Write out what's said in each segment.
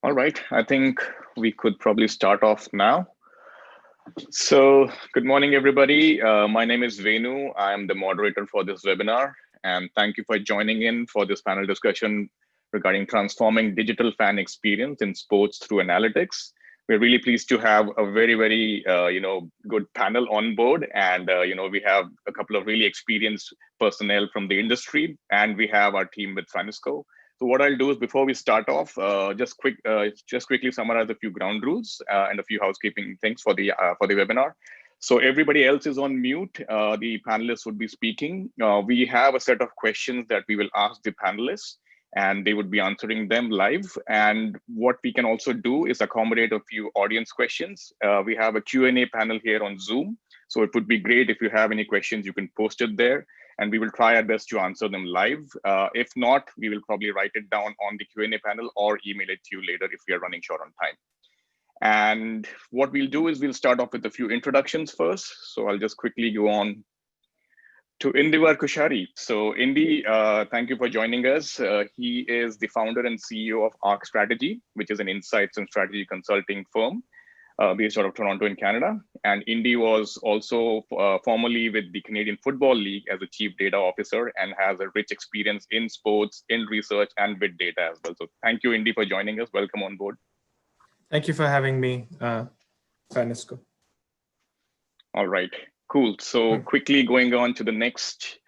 All right, I think we could probably start off now. So, good morning, everybody. My name is Venu. I am the moderator for this webinar, and thank you for joining in for this panel discussion regarding transforming digital fan experience in sports through analytics. We're really pleased to have a very good panel on board, and we have a couple of really experienced personnel from the industry, and we have our team with Fanisko. So what I'll do is before we start off, just quickly summarize a few ground rules and a few housekeeping things for the webinar. So everybody else is on mute. The panelists would be speaking. We have a set of questions that we will ask the panelists, and they would be answering them live. And what we can also do is accommodate a few audience questions. We have a Q&A panel here on Zoom. So it would be great if you have any questions, you can post it there, and we will try our best to answer them live. If not, we will probably write it down on the Q&A panel or email it to you later if we are running short on time. And what we'll do is we'll start off with a few introductions first. So I'll just quickly go on to Indivar Kushari. So Indy, thank you for joining us. He is the founder and CEO of Arc Strategy, which is an insights and strategy consulting firm based out of Toronto in Canada. And Indy was also formerly with the Canadian Football League as a chief data officer and has a rich experience in sports, in research, and with data as well. So thank you, Indy, for joining us. Welcome on board. Thank you for having me, Fanisko. All right, cool. So quickly going on to the next,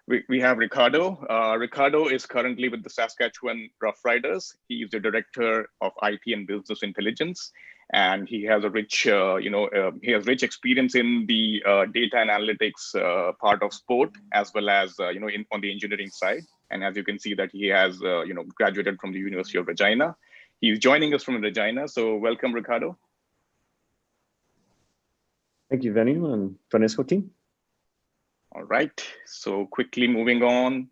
we have Ricardo. Ricardo is currently with the Saskatchewan Roughriders. He is the director of IT and business intelligence, and he has a rich, he has rich experience in the data and analytics part of sport, as well as on the engineering side. And as you can see, that he has graduated from the University of Regina. He's joining us from Regina. So welcome, Ricardo. Thank you, Venu and Fanisko team. All right. So quickly moving on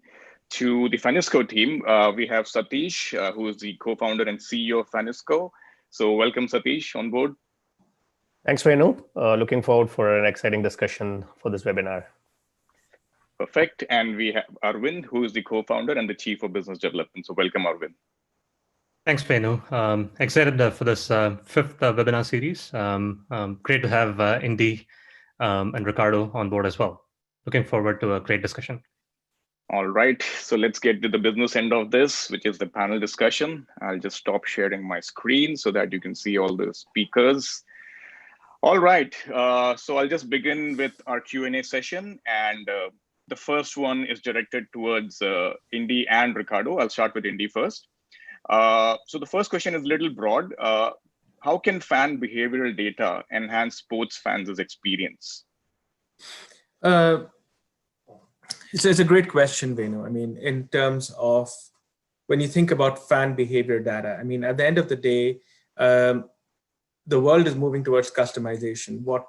to the Fanisko team, we have Sathish, who is the co-founder and CEO of Fanisko. So welcome, Sathish, on board. Thanks, Venu. Looking forward for an exciting discussion for this webinar. Perfect. And we have Aravind, who is the co-founder and the chief of business development. So welcome, Aravind. Thanks, Venu. Excited for this fifth webinar series. Great to have Indy and Ricardo on board as well. Looking forward to a great discussion. All right, so let's get to the business end of this, which is the panel discussion. I'll just stop sharing my screen so that you can see all the speakers. All right, so I'll just begin with our Q&A session. And the first one is directed towards Indy and Ricardo. I'll start with Indy first. So the first question is a little broad. How can fan behavioral data enhance sports fans' experience? It's a great question, Venu. I mean, in terms of when you think about fan behavior data, I mean, at the end of the day, the world is moving towards customization. What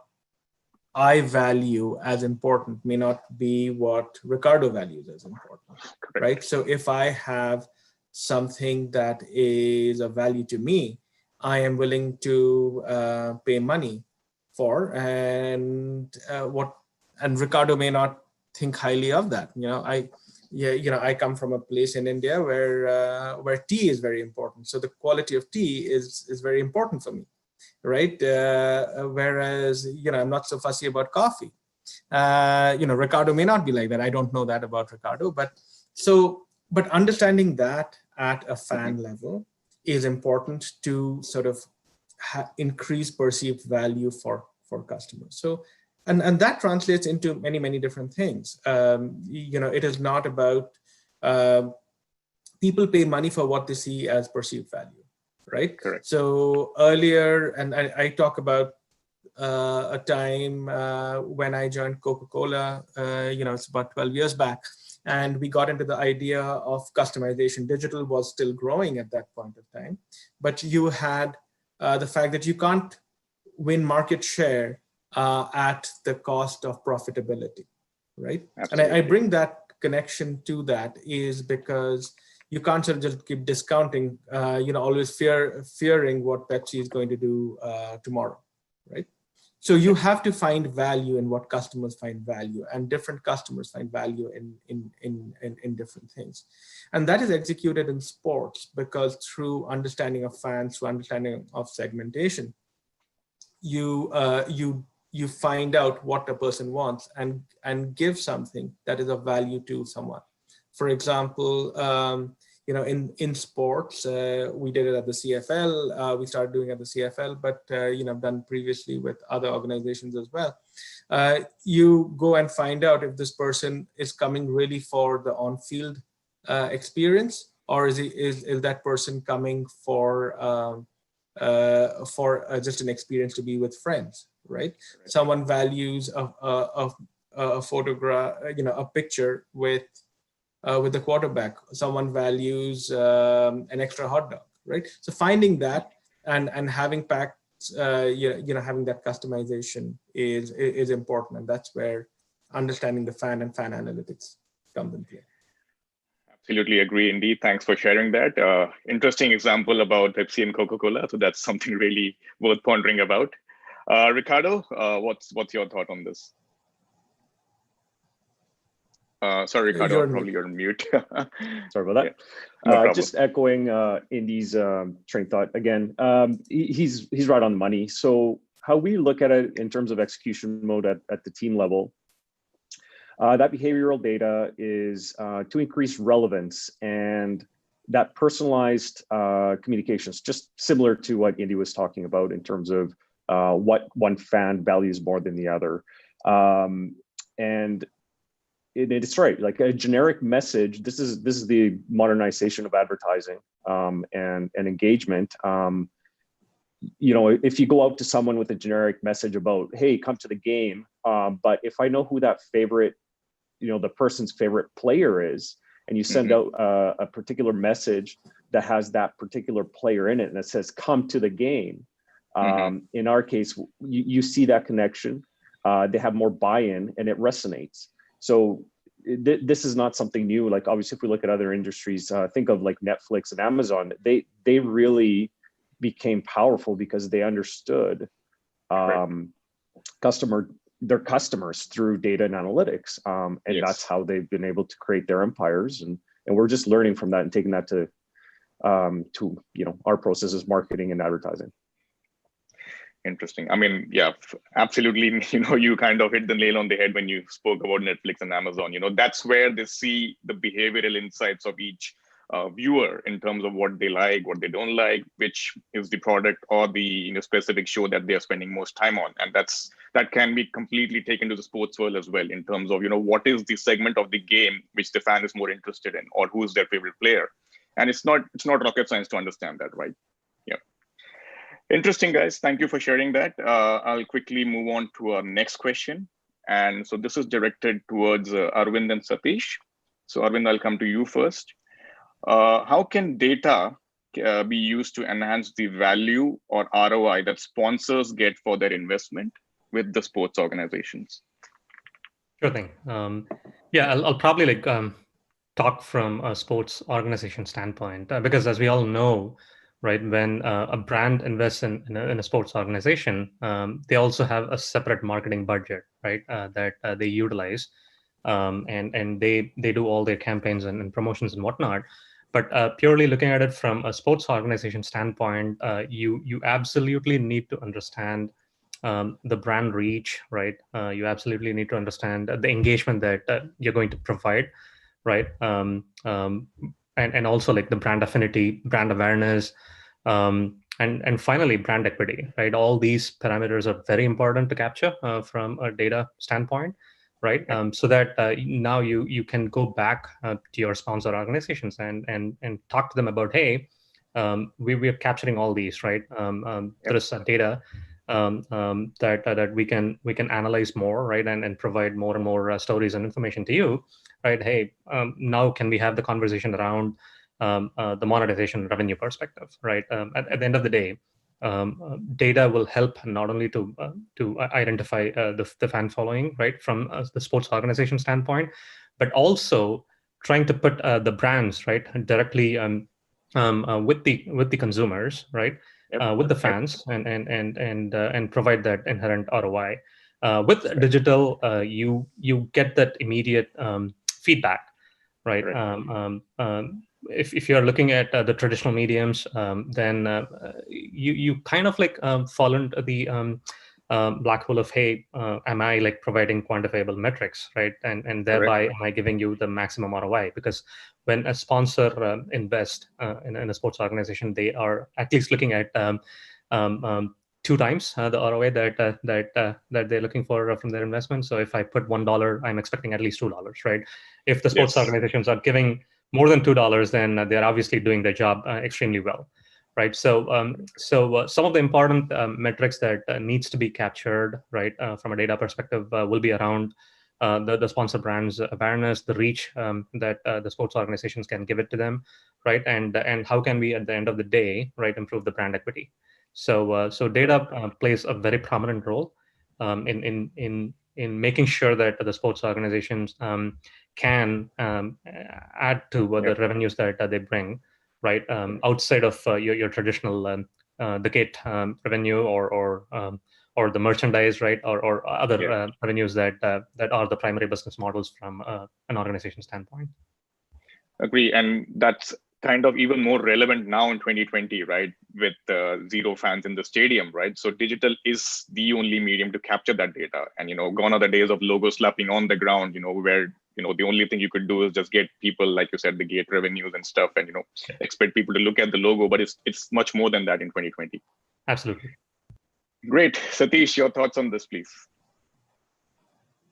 I value as important may not be what Ricardo values as important, right? So if I have something that is of value to me, I am willing to pay money for, and Ricardo may not think highly of that. I come from a place in India where tea is very important. So the quality of tea is very important for me, right? Whereas, I'm not so fussy about coffee. Ricardo may not be like that. I don't know that about Ricardo, but understanding that at a fan level is important to sort of increase perceived value for customers. So, and that translates into many, many different things. It is not about people pay money for what they see as perceived value, right? Correct. So earlier, and I talk about a time when I joined Coca-Cola, it's about 12 years back, and we got into the idea of customization. Digital was still growing at that point of time, but you had the fact that you can't win market share at the cost of profitability, right? Absolutely. And I bring that connection to that is because you can't sort of just keep discounting, always fearing what Pepsi is going to do tomorrow, right? So you have to find value in what customers find value, and different customers find value in different things. And that is executed in sports, because through understanding of fans, through understanding of segmentation, you find out what a person wants and give something that is of value to someone. For example, in sports, we did it at the CFL. We started doing it at the CFL, but I've done previously with other organizations as well. You go and find out if this person is coming really for the on-field experience, or is that person coming for just an experience to be with friends, right? Someone values a photograph, a picture with the quarterback. Someone values an extra hot dog, right? So finding that and having packs, having that customization is important, and that's where understanding the fan and fan analytics comes in play. Absolutely agree, indeed. Thanks for sharing that. Interesting example about Pepsi and Coca-Cola. So that's something really worth pondering about. Ricardo, what's your thought on this? Sorry, Ricardo, probably you're on mute. Sorry about that. Yeah, no just echoing Indy's train of thought again. He's right on the money. So how we look at it in terms of execution mode at the team level, that behavioral data is to increase relevance and that personalized communications, just similar to what Indy was talking about in terms of what one fan values more than the other. And it's right, like a generic message. This is the modernization of advertising and engagement. If you go out to someone with a generic message about, hey, come to the game, but if I know who that favorite, the person's favorite player is, and you send out a particular message that has that particular player in it, and it says, come to the game. In our case, you see that connection. They have more buy-in and it resonates. So this is not something new. Like, obviously, if we look at other industries, think of like Netflix and Amazon, they really became powerful because they understood their customers through data and analytics. And that's how they've been able to create their empires. And we're just learning from that and taking that to our processes, marketing and advertising. Interesting. I mean, yeah, absolutely. You kind of hit the nail on the head when you spoke about Netflix and Amazon. That's where they see the behavioral insights of each viewer in terms of what they like, what they don't like, which is the product or the specific show that they are spending most time on. And that can be completely taken to the sports world as well in terms of what is the segment of the game which the fan is more interested in, or who is their favorite player. And it's not rocket science to understand that, right? Yeah. Interesting, guys. Thank you for sharing that. I'll quickly move on to our next question. And so this is directed towards Aravind and Sathish. So Aravind, I'll come to you first. How can data be used to enhance the value or ROI that sponsors get for their investment with the sports organizations? Sure thing. I'll probably talk from a sports organization standpoint, because as we all know, right, when a brand invests in a sports organization, they also have a separate marketing budget, right, that they utilize, and they do all their campaigns and promotions and whatnot. But purely looking at it from a sports organization standpoint, you absolutely need to understand the brand reach, right? You absolutely need to understand the engagement that you're going to provide, right? And also like the brand affinity, brand awareness, and finally brand equity, right? All these parameters are very important to capture from a data standpoint, right? So that now you can go back to your sponsor organizations and talk to them about, hey, we are capturing all these, right? There is data that we can analyze more, right, and provide more and more stories and information to you, right? Hey, now can we have the conversation around the monetization revenue perspective, right? At the end of the day, data will help not only to identify the fan following, right, from the sports organization standpoint, but also trying to put the brands, right, directly with the consumers, right, with the fans and provide that inherent ROI. With digital, you get that immediate feedback, right? If you're looking at the traditional mediums, then you kind of like fall into the black hole of, hey, am I like providing quantifiable metrics, right? And thereby, am I giving you the maximum ROI? Because when a sponsor invests in a sports organization, they are at least looking at 2 times the ROI that they're looking for from their investment. So if I put $1, I'm expecting at least $2, right? If the sports organizations are giving more than $2, then they're obviously doing their job extremely well, right? So some of the important metrics that needs to be captured, right, from a data perspective, will be around the sponsor brand's awareness, the reach that the sports organizations can give it to them, right, and how can we at the end of the day, right, improve the brand equity. So data plays a very prominent role in making sure that the sports organizations can add to the revenues that they bring, right, outside of your traditional the gate revenue or the merchandise, right, or other revenues that are the primary business models from an organization standpoint. Agree, and that's kind of even more relevant now in 2020, right, with zero fans in the stadium, right? So digital is the only medium to capture that data. And, gone are the days of logo slapping on the ground, where, the only thing you could do is just get people, like you said, the gate revenues and stuff, and, expect people to look at the logo, but it's much more than that in 2020. Absolutely. Great. Sathish, your thoughts on this, please.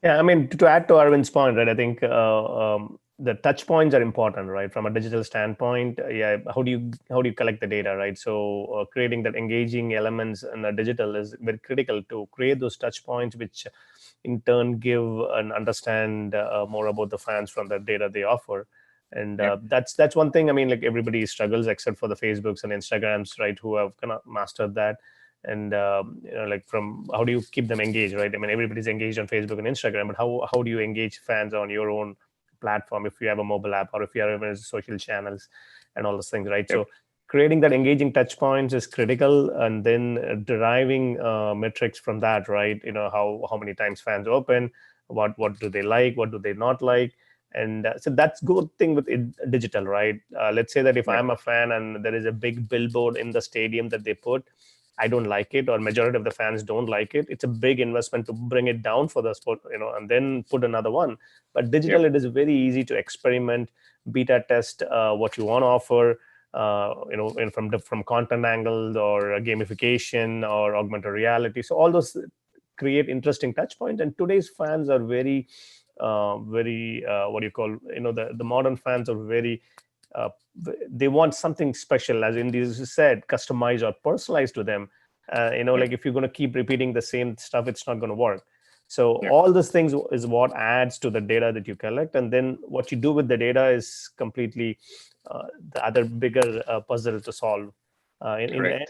Yeah, I mean, to add to Arvind's point, right, I think the touch points are important, right? From a digital standpoint, how do you collect the data, right? So creating that engaging elements in the digital is very critical to create those touch points, which in turn give and understand more about the fans from the data they offer. And that's one thing. I mean, like everybody struggles except for the Facebooks and Instagrams, right, who have kind of mastered that. And like from how do you keep them engaged, right? I mean, everybody's engaged on Facebook and Instagram, but how do you engage fans on your own platform if you have a mobile app or if you have social channels and all those things, right? So creating that engaging touch points is critical, and then deriving metrics from that, right? How many times fans open, what do they like, what do they not like. And so that's good thing with digital, right? Let's say that if I'm a fan and there is a big billboard in the stadium that they put, I don't like it, or majority of the fans don't like it. It's a big investment to bring it down for the sport, and then put another one. But digital, it is very easy to experiment, beta test what you want to offer, from content angles or gamification or augmented reality. So all those create interesting touch points. And today's fans are very, what do you call, the modern fans are very, they want something special, as in this said, customized or personalized to them. Like if you're going to keep repeating the same stuff, it's not going to work. So all these things is what adds to the data that you collect, and then what you do with the data is completely the other bigger puzzle to solve. In the end,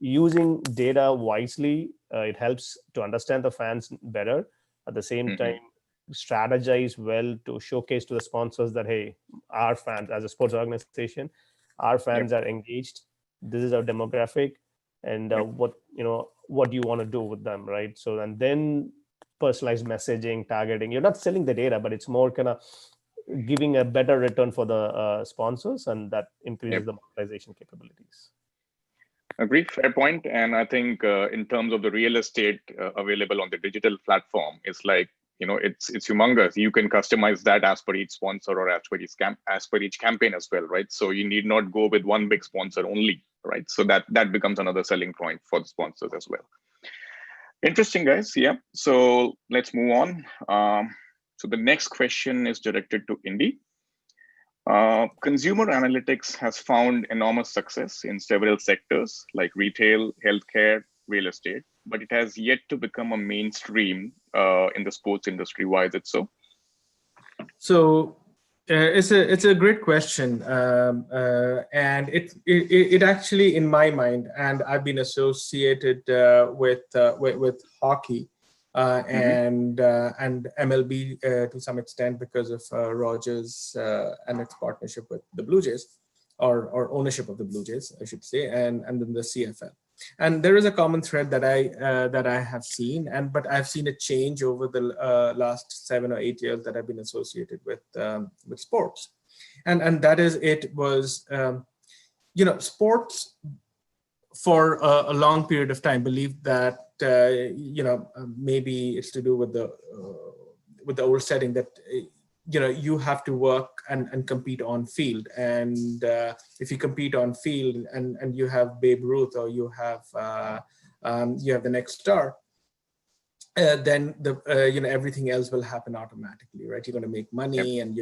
using data wisely, it helps to understand the fans better. At the same time, strategize well to showcase to the sponsors that, hey, our fans, as a sports organization, our fans are engaged. This is our demographic, and what do you want to do with them, right? So and then personalized messaging, targeting. You're not selling the data, but it's more kind of giving a better return for the sponsors, and that increases the monetization capabilities. Agree, fair point. And I think in terms of the real estate available on the digital platform, it's like, it's humongous. You can customize that as per each sponsor or as per each campaign as well, right? So you need not go with one big sponsor only, right? So that becomes another selling point for the sponsors as well. Interesting, guys. Yeah. So let's move on. So the next question is directed to Indy. Consumer analytics has found enormous success in several sectors like retail, healthcare, real estate, but it has yet to become a mainstream in the sports industry. Why is it so? So it's a great question, and it actually, in my mind, and I've been associated with hockey and MLB to some extent because of Rogers and its partnership with the Blue Jays. or ownership of the Blue Jays, I should say, and then the CFL. And there is a common thread that I have seen, but I've seen a change over the last 7 or 8 years that I've been associated with sports, and that is it was sports for a long period of time believed that maybe it's to do with the old setting that you have to work and compete on field, and if you compete on field and you have Babe Ruth or you have the next star, then everything else will happen automatically, right? You're going to make money, and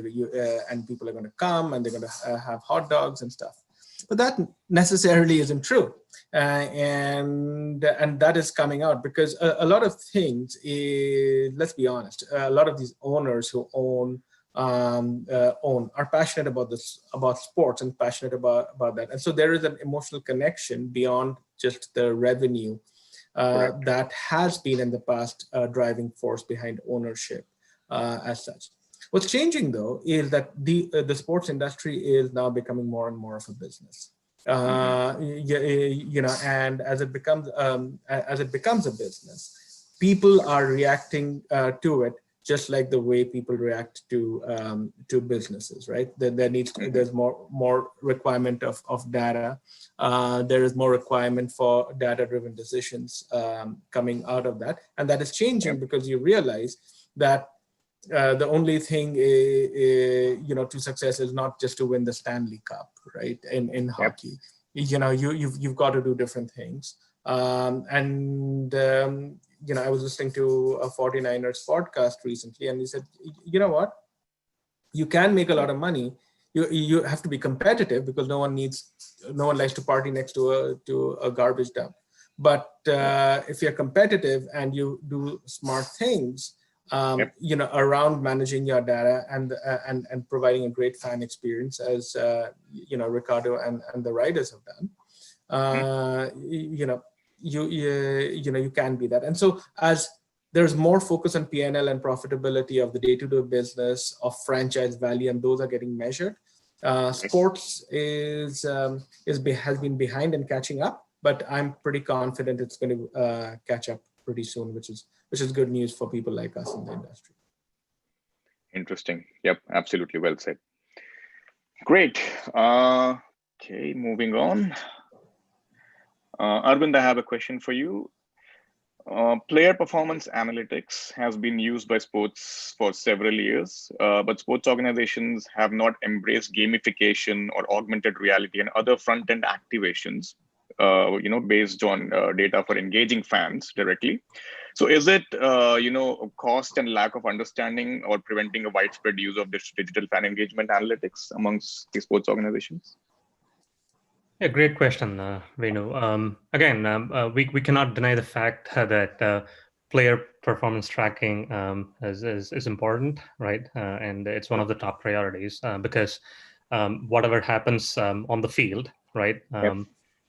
and people are going to come and they're going to have hot dogs and stuff. But that necessarily isn't true, and that is coming out because a lot of things let's be honest, a lot of these owners who own are passionate about sports and passionate about that, and so there is an emotional connection beyond just the revenue that has been in the past driving force behind ownership as such. What's changing though is that the sports industry is now becoming more and more of a business, and as it becomes a business, people are reacting to it just like the way people react to businesses, right? There's more requirement of data. There is more requirement for data-driven decisions coming out of that, and that is changing because you realize that the only thing to success is not just to win the Stanley Cup, right? In hockey, you've got to do different things. I was listening to a 49ers podcast recently, and he said, you know what? You can make a lot of money. You have to be competitive because no one likes to party next to a garbage dump. But if you're competitive and you do smart things, around managing your data and providing a great fan experience, as Ricardo and the riders have done, you can be that. And so as there's more focus on P&L and profitability of the day-to-day business of franchise value, and those are getting measured, sports has been behind and catching up, but I'm pretty confident it's going to catch up pretty soon, which is good news for people like us in the industry. Interesting. Yep, absolutely. Well said. Great. Okay, moving on. Aravind, I have a question for you. Player performance analytics has been used by sports for several years, but sports organizations have not embraced gamification or augmented reality and other front-end activations, based on data for engaging fans directly. So is it, cost and lack of understanding or preventing a widespread use of this digital fan engagement analytics amongst the sports organizations? Yeah, great question, Venu. Again, we cannot deny the fact that player performance tracking is important, right? And it's one of the top priorities because whatever happens on the field, right?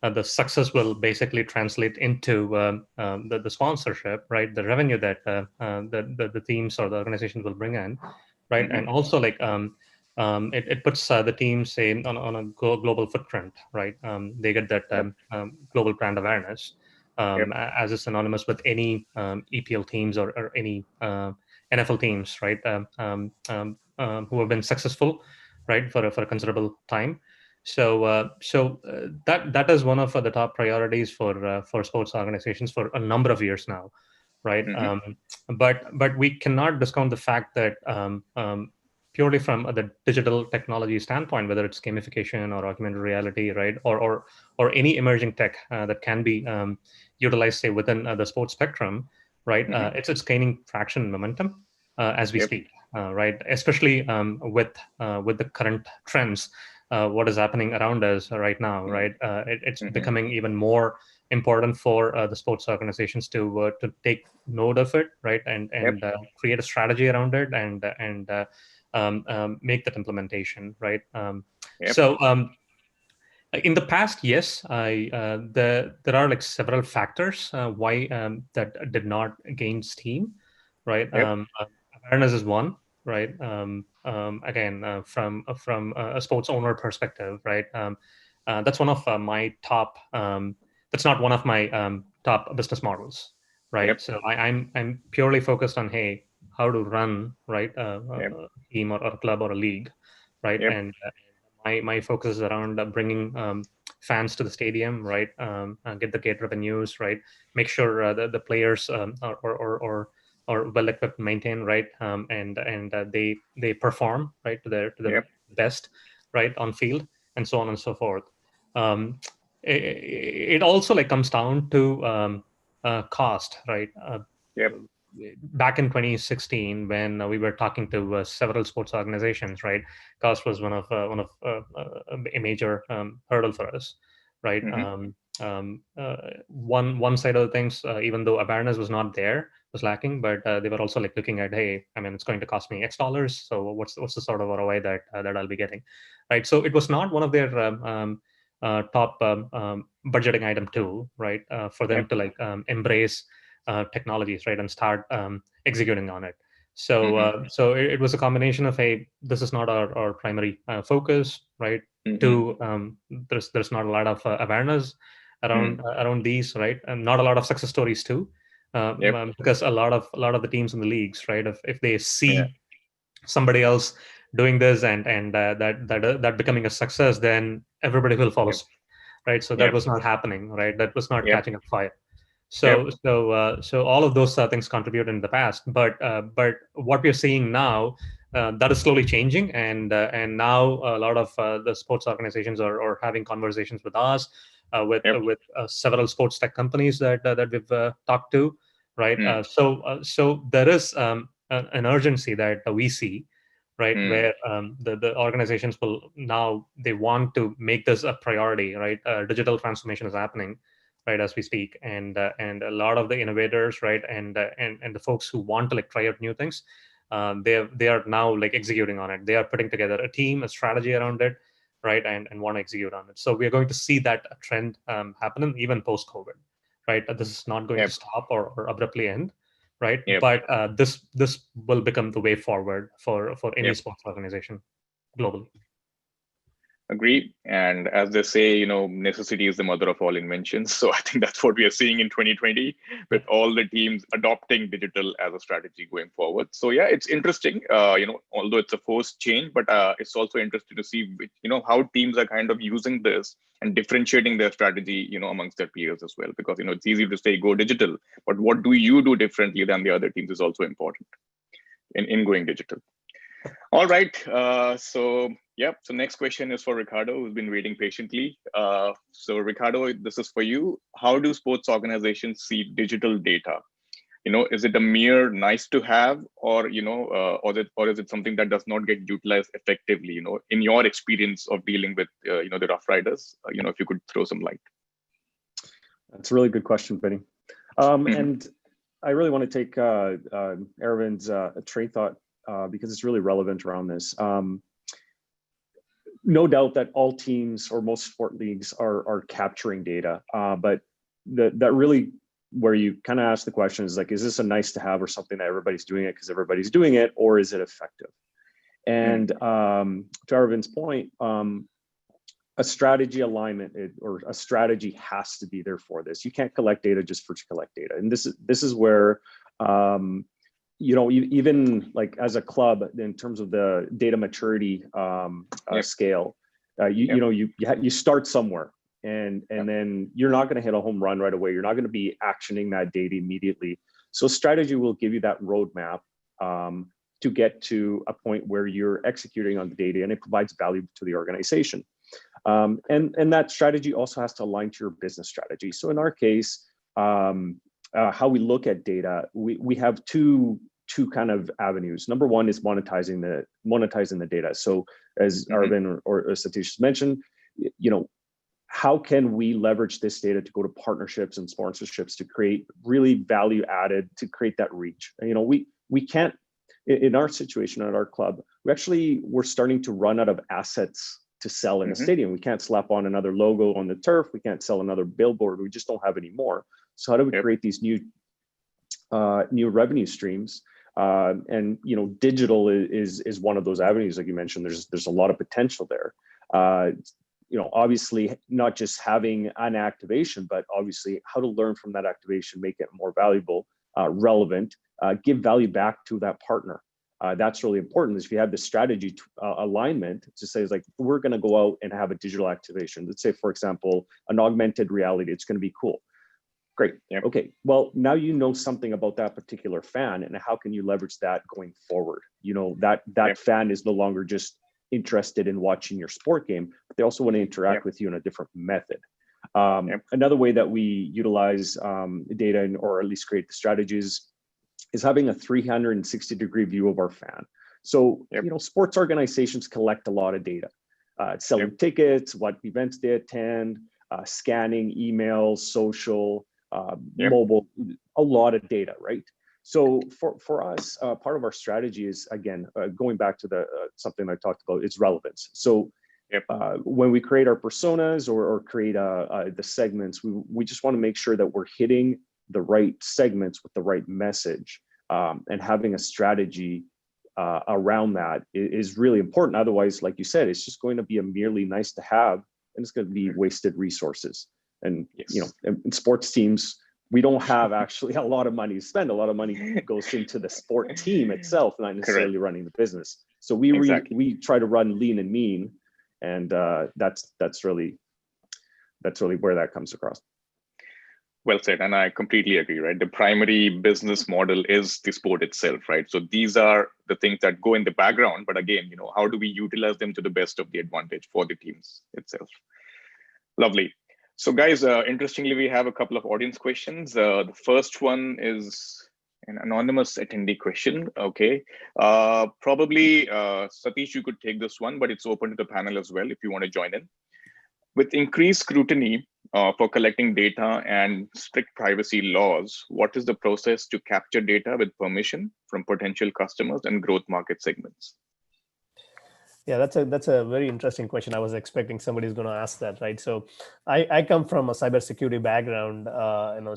The success will basically translate into the sponsorship, right? The revenue that the teams or the organizations will bring in, right? And also it puts the teams say on a global footprint, right? They get that global brand awareness as is synonymous with any EPL teams or any NFL teams, right? Who have been successful, right, for a considerable time. So that is one of the top priorities for sports organizations for a number of years now, right? But we cannot discount the fact that purely from the digital technology standpoint, whether it's gamification or augmented reality, right, or any emerging tech that can be utilized, say, within the sports spectrum, right? It's gaining traction and momentum as we speak, right? Especially with the current trends. What is happening around us right now, right? It's becoming even more important for the sports organizations to take note of it, right, and create a strategy around it and make that implementation, right? So in the past, yes, there are several factors why that did not gain steam, right? Awareness is one, right? Again, from a sports owner perspective, right? That's one of my top. That's not one of my top business models, right? Yep. So I'm purely focused on, hey, how to run, right, Yep. a team or a club or a league, right? Yep. And my focus is around bringing fans to the stadium, right? Get the gate revenues, right? Make sure the players are well equipped, maintained, right? And they perform, right, to their Yep. best, right, on field, and so on and so forth. It also like comes down to cost, right? Yep. Back in 2016, when we were talking to several sports organizations, right, cost was one of a major hurdle for us, right? One side of the things, even though awareness was not there, was lacking, but they were also like looking at, hey, I mean, it's going to cost me X dollars, so what's the sort of ROI that I'll be getting, right? So it was not one of their top budgeting item too, right? For them Yep. to like embrace technologies, right, and start executing on it. So so it was a combination of, hey, this is not our primary focus, right? Two, there's not a lot of awareness around these, right, and not a lot of success stories too, because a lot of the teams in the leagues, right, if they see somebody else doing this and that becoming a success, then everybody will follow suit, right? So that was not happening, right? That was not catching up fire. So so all of those things contributed in the past, but what we're seeing now, that is slowly changing, and now a lot of the sports organizations are having conversations with us, with several sports tech companies that we've talked to, right? So there is an urgency that we see, right, where the organizations will now, they want to make this a priority, right? Digital transformation is happening, right, as we speak, and a lot of the innovators, right, and the folks who want to like try out new things, they are now like executing on it. They are putting together a team, a strategy around it, right, and want to execute on it. So we are going to see that trend happening even post COVID, right? This is not going to stop or abruptly end, right? But this will become the way forward for any sports organization globally. Agree. And as they say, necessity is the mother of all inventions. So I think that's what we are seeing in 2020 with all the teams adopting digital as a strategy going forward. So yeah, it's interesting, although it's a forced change, but it's also interesting to see, how teams are kind of using this and differentiating their strategy, amongst their peers as well. Because, it's easy to say go digital, but what do you do differently than the other teams is also important in going digital. All right. So next question is for Ricardo, who's been waiting patiently. So Ricardo, this is for you. How do sports organizations see digital data? Is it a mere nice to have, or or is it something that does not get utilized effectively? In your experience of dealing with the Roughriders, if you could throw some light. That's a really good question, Benny. And I really want to take Aravind's train thought, because it's really relevant around this. No doubt that all teams or most sport leagues are capturing data, but that really, where you kind of ask the question is like, is this a nice to have or something that everybody's doing it because everybody's doing it, or is it effective? And to Arvind's point, a strategy alignment or a strategy has to be there for this. You can't collect data just to collect data, and this is where even like as a club, in terms of the data maturity scale, you start somewhere, and then you're not going to hit a home run right away. You're not going to be actioning that data immediately. So strategy will give you that roadmap to get to a point where you're executing on the data, and it provides value to the organization. And that strategy also has to align to your business strategy. So in our case, how we look at data, we have two kind of avenues. Number one is monetizing the data. So as Aravind or Sathish mentioned, how can we leverage this data to go to partnerships and sponsorships to create really value added, to create that reach? We can't, in our situation at our club, we're starting to run out of assets to sell in a stadium. We can't slap on another logo on the turf. We can't sell another billboard. We just don't have any more. So how do we create these new revenue streams? And digital is one of those avenues, like you mentioned. There's a lot of potential there. Obviously not just having an activation, but obviously how to learn from that activation, make it more valuable, relevant, give value back to that partner. That's really important. Is if you have the strategy alignment to say, like, we're going to go out and have a digital activation. Let's say, for example, an augmented reality. It's going to be cool. Great. Yep. Okay. Well, now you know something about that particular fan, and how can you leverage that going forward? That Yep. fan is no longer just interested in watching your sport game, but they also want to interact Yep. with you in a different method. Yep. Another way that we utilize data, or at least create the strategies, is having a 360-degree view of our fan. So, Yep. Sports organizations collect a lot of data, selling Yep. tickets, what events they attend, scanning emails, social, Yep. mobile, a lot of data, right? So for us, part of our strategy is, again, going back to the something I talked about, it's relevance. So Yep. when we create our personas or create the segments, we just want to make sure that we're hitting the right segments with the right message, and having a strategy around that is really important. Otherwise, like you said, it's just going to be a merely nice to have, and it's going to be wasted resources. And Yes. in sports teams, we don't have actually a lot of money to spend. A lot of money goes into the sport team itself, not necessarily Correct. running the business. So we Exactly. try to run lean and mean, and that's really where that comes across. Well said, and I completely agree, right? The primary business model is the sport itself, right? So these are the things that go in the background, but again, how do we utilize them to the best of the advantage for the teams itself? Lovely. So guys, interestingly, we have a couple of audience questions. The first one is an anonymous attendee question, okay? Probably, Sathish, you could take this one, but it's open to the panel as well if you want to join in. With increased scrutiny for collecting data and strict privacy laws, what is the process to capture data with permission from potential customers and growth market segments? Yeah, that's a very interesting question. I was expecting somebody's going to ask that, right? So I come from a cybersecurity background,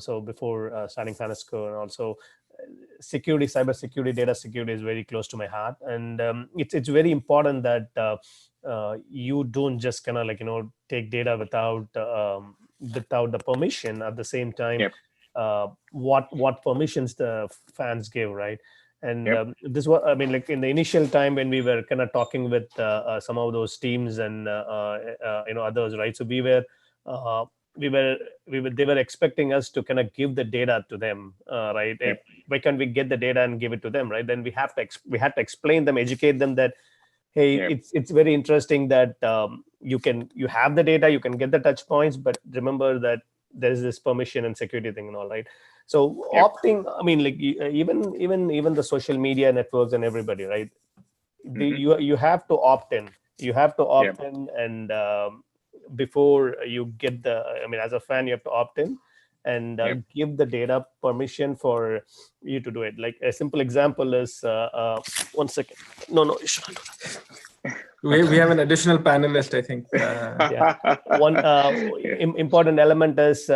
so before starting Fanisko, and also cybersecurity, data security is very close to my heart, and it's very important that you don't just kind of take data without the permission. At the same time, Yep. what permissions the fans give, right? And Yep. this was, in the initial time when we were kind of talking with some of those teams and others, right? So they were expecting us to kind of give the data to them, right? Yep. Why can't we get the data and give it to them, right? Then we had to explain them, educate them that, hey, Yep. it's very interesting that you have the data, you can get the touch points, but remember that there is this permission and security thing and all, right? So Yep. opting, even the social media networks and everybody, right? You have to opt in. You have to opt in, and before you get as a fan, you have to opt in and give the data permission for you to do it. Like a simple example is, 1 second. No, you shouldn't do that. We have an additional panelist, I think. One important element is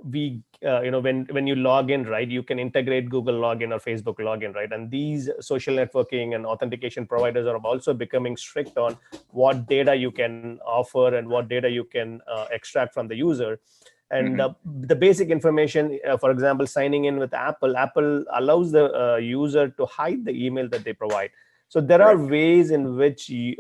when you log in, right, you can integrate Google login or Facebook login, right? And these social networking and authentication providers are also becoming strict on what data you can offer and what data you can extract from the user. And the basic information, for example, signing in with Apple allows the user to hide the email that they provide. So there are ways in which the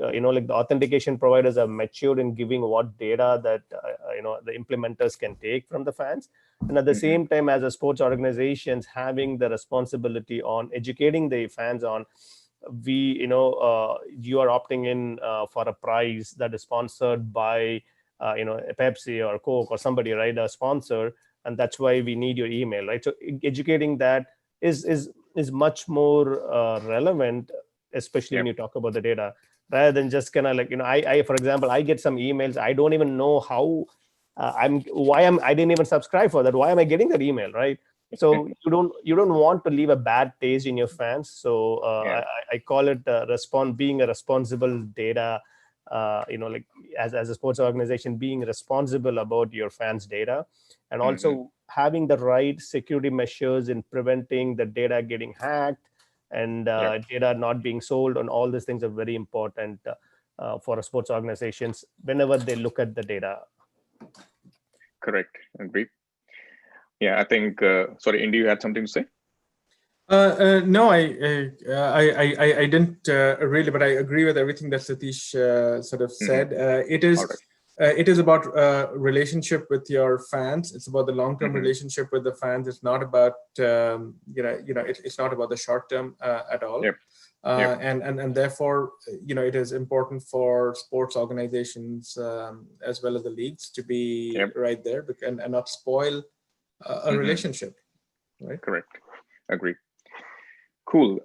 authentication providers are matured in giving what data that the implementers can take from the fans, and at the same time, as a sports organizations, having the responsibility on educating the fans on you are opting in for a prize that is sponsored by Pepsi or Coke or somebody, right, a sponsor, and that's why we need your email, right? So educating that is much more relevant, especially when you talk about the data, rather than just kind of I for example, I get some emails, I don't even know how I didn't even subscribe for that. Why am I getting that email, right? So you don't want to leave a bad taste in your fans. So I call it being a responsible data like as a sports organization, being responsible about your fans' data, and also having the right security measures in preventing the data getting hacked and data not being sold, and all these things are very important for sports organizations whenever they look at the data. Correct. Agree. Yeah, I think. Sorry, Indy, you had something to say? No, I didn't really, but I agree with everything that Sathish sort of said. It is about relationship with your fans. It's about the long-term relationship with the fans. It's not about it's not about the short term at all. Yep. And therefore, it is important for sports organizations as well as the leagues to be right there and not spoil a relationship. Right. Correct. Agree. Cool.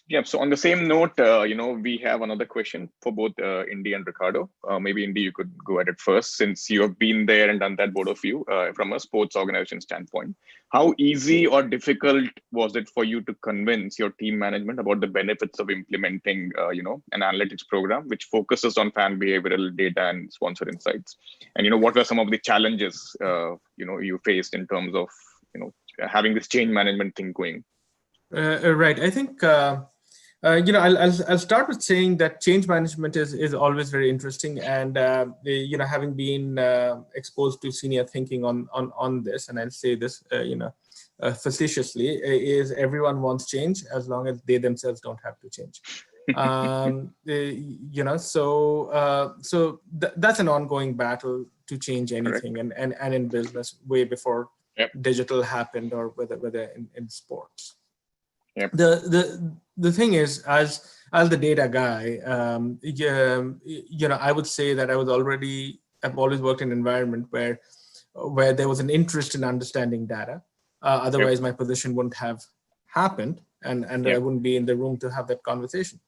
Yeah. So on the same note, we have another question for both Indy and Ricardo. Maybe Indy, you could go at it first, since you have been there and done that, both of you, from a sports organization standpoint. How easy or difficult was it for you to convince your team management about the benefits of implementing, an analytics program which focuses on fan behavioral data and sponsor insights? And what were some of the challenges you faced in terms of having this change management thing going? Right. I think I'll start with saying that change management is always very interesting, and having been exposed to senior thinking on this, and I'll say this facetiously, is everyone wants change as long as they themselves don't have to change. So that's an ongoing battle to change anything, and in business way before digital happened, or whether in sports. Yep. The thing is, as the data guy, I would say that I've always worked in an environment where there was an interest in understanding data. Otherwise, my position wouldn't have happened, and I wouldn't be in the room to have that conversation.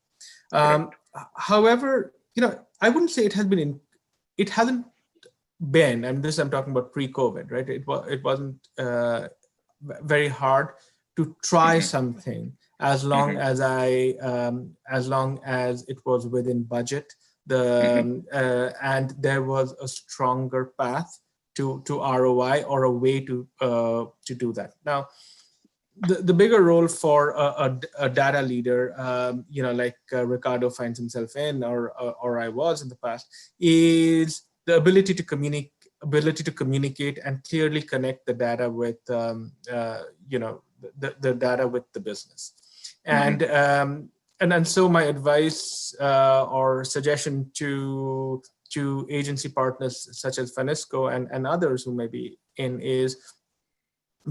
However, I wouldn't say it hasn't been, and this I'm talking about pre-COVID, right? It wasn't very hard to try something as long as it was within budget, and there was a stronger path to ROI or a way to do that. Now, the bigger role for a data leader, like Ricardo finds himself in, or I was in the past, is the ability to communicate and clearly connect the data with the data with the business. And so my advice or suggestion to agency partners such as Fanisko and others who may be in is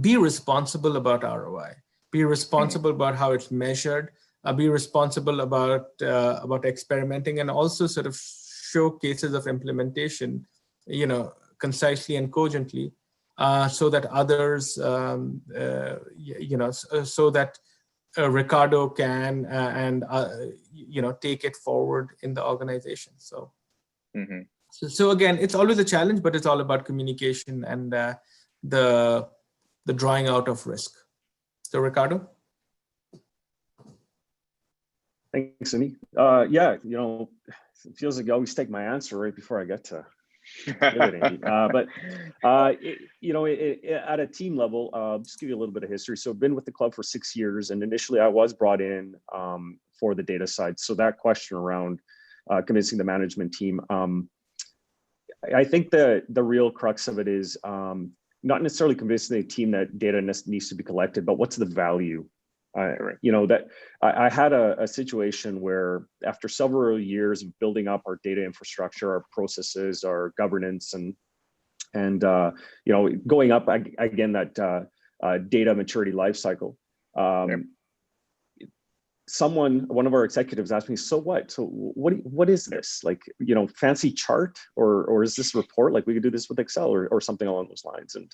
be responsible about ROI, be responsible about how it's measured, be responsible about experimenting, and also sort of show cases of implementation, concisely and cogently, so that others, so that Ricardo can take it forward in the organization. So, so again, it's always a challenge, but it's all about communication and the drawing out of risk. So, Ricardo. Thanks, Sunny. It feels like you always take my answer right before I get to it, but at a team level, just give you a little bit of history. So I've been with the club for 6 years, and initially I was brought in for the data side. So that question around convincing the management team, I think the real crux of it is not necessarily convincing the team that data needs to be collected, but what's the value? I had a situation where after several years of building up our data infrastructure, our processes, our governance, and going up again that data maturity life cycle. One of our executives asked me, "So what? So what is this? Like, fancy chart, or is this report? Like we could do this with Excel or something along those lines?" And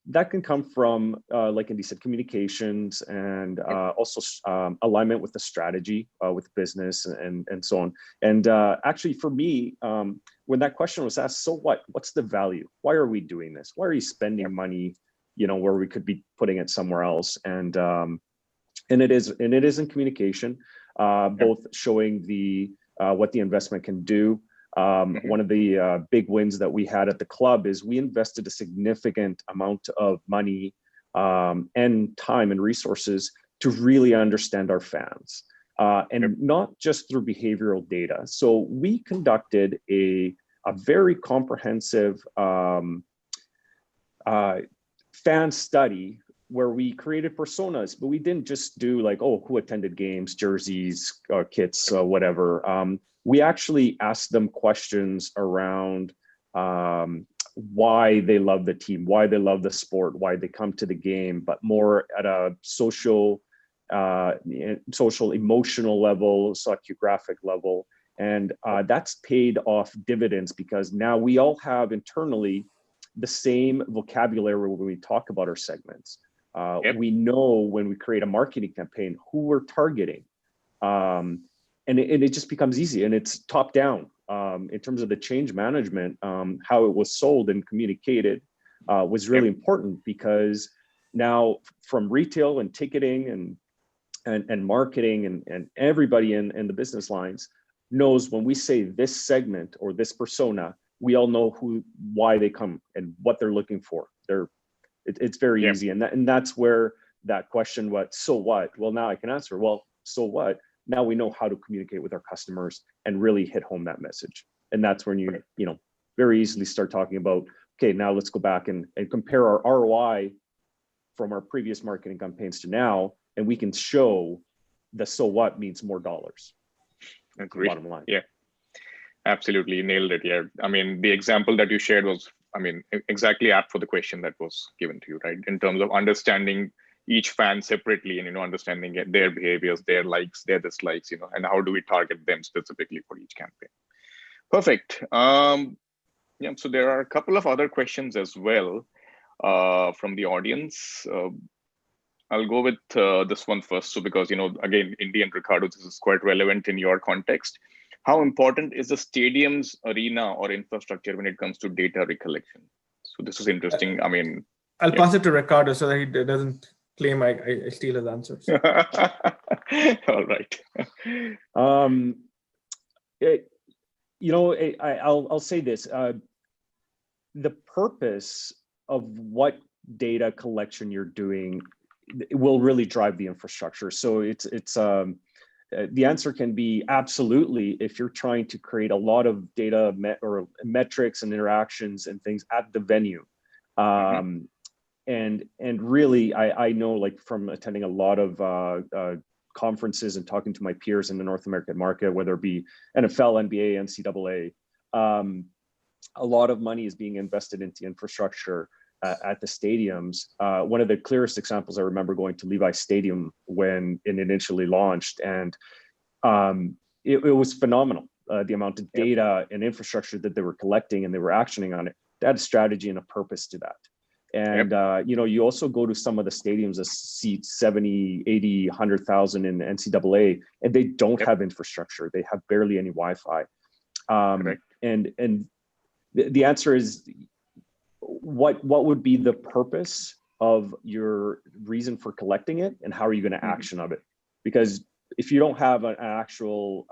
that can come from, like Indy said, communications, and also alignment with the strategy, with business, and so on. And actually, for me, when that question was asked, "So what? What's the value? Why are we doing this? Why are you spending money, where we could be putting it somewhere else?" And it is in communication. both showing the what the investment can do. One of the big wins that we had at the club is we invested a significant amount of money and time and resources to really understand our fans, and not just through behavioral data. So we conducted a very comprehensive fan study where we created personas, but we didn't just do like, oh, who attended games, jerseys, kits, whatever. We actually asked them questions around why they love the team, why they love the sport, why they come to the game, but more at a social, emotional level, sociographic level. And that's paid off dividends because now we all have internally the same vocabulary when we talk about our segments. We know when we create a marketing campaign who we're targeting. And it just becomes easy, and it's top down in terms of the change management. How it was sold and communicated was really important, because now from retail and ticketing and marketing and everybody in the business lines knows when we say this segment or this persona, we all know why they come and what they're looking for. It's very easy, and that's where that question, so what? Well, now I can answer. Well, so what? Now we know how to communicate with our customers and really hit home that message. And that's when you very easily start talking about, okay, now let's go back and compare our ROI from our previous marketing campaigns to now, and we can show the so what means more dollars. Agreed. Bottom line. Yeah, absolutely. You nailed it. Yeah. I mean, the example that you shared was, exactly apt for the question that was given to you, right? In terms of understanding each fan separately and, understanding their behaviors, their likes, their dislikes, and how do we target them specifically for each campaign. Perfect. So there are a couple of other questions as well from the audience. I'll go with this one first. So because, again, Indy and Ricardo, this is quite relevant in your context. How important is the stadium's arena or infrastructure when it comes to data recollection? So this is interesting. I'll pass it to Ricardo so that he doesn't claim I steal his answers. All right. I'll say this. The purpose of what data collection you're doing will really drive the infrastructure. So the answer can be absolutely if you're trying to create a lot of data or metrics and interactions and things at the venue. And really, I know, like, from attending a lot of conferences and talking to my peers in the North American market, whether it be NFL, NBA, NCAA, a lot of money is being invested into infrastructure at the stadiums. One of the clearest examples, I remember going to Levi Stadium when it initially launched, and it was phenomenal. The amount of data and infrastructure that they were collecting and they were actioning on it. They had a strategy and a purpose to that. And, you also go to some of the stadiums that seat 70, 80, 100,000 in NCAA, and they don't have infrastructure. They have barely any Wi-Fi. And the answer is, what would be the purpose of your reason for collecting it, and how are you going to action of it? Because if you don't have an actual,